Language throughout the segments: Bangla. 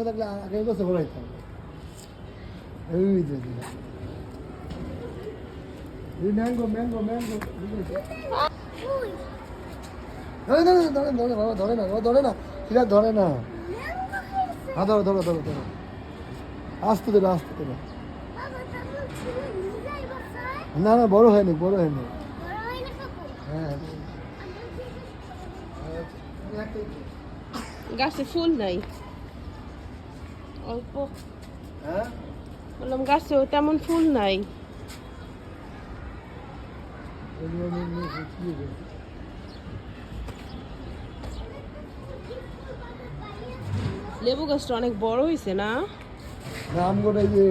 সঙ্গে থাকলে আগে বছর বড় হইতাম এই যে ম্যাঙ্গো ম্যাঙ্গো ম্যাঙ্গো ধরে ধরে ধরে ধরে বাবা ধরে না বাবা ধরে না সেটা ধরে না হ্যাঁ ধরো ধরো ধরো ধরো আসতে দেবে না না বড় হয়নি হ্যাঁ গাছে ফুল নাই, অল্প। হ্যাঁ বললাম গাছেও তেমন ফুল নাই। লেবু গাছটা অনেক বড় হয়েছে না? আম গোটাই যে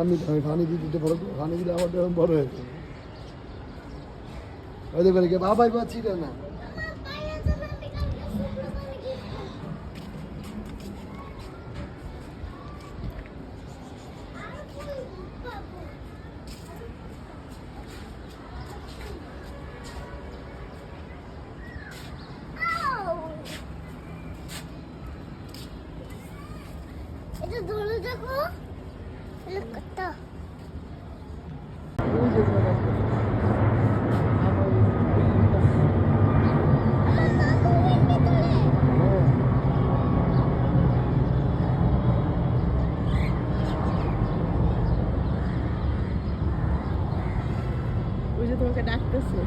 আমি পানি দিতে পানি দিলে আমার বড় হয়েছে ওদের বলে বাবাই পাচ্ছি না এটা ধরে দেখো কত ওই যে তোমাকে ডাকতেছে।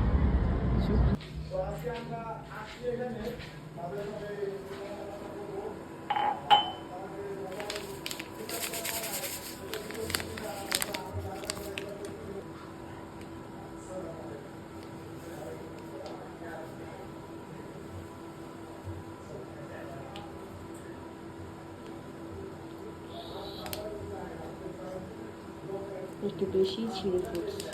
একটু বেশি ছিঁড়ে ফুটছে।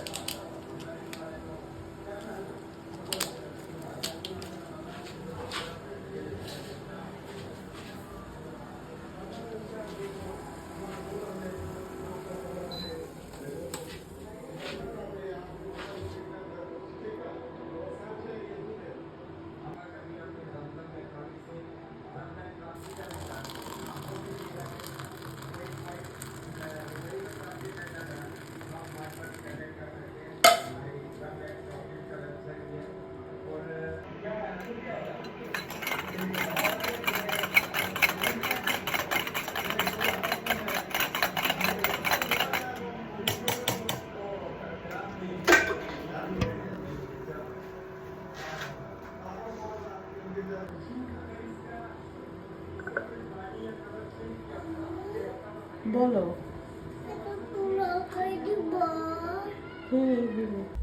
বলো। এটা পুরো করে দিব। হুম।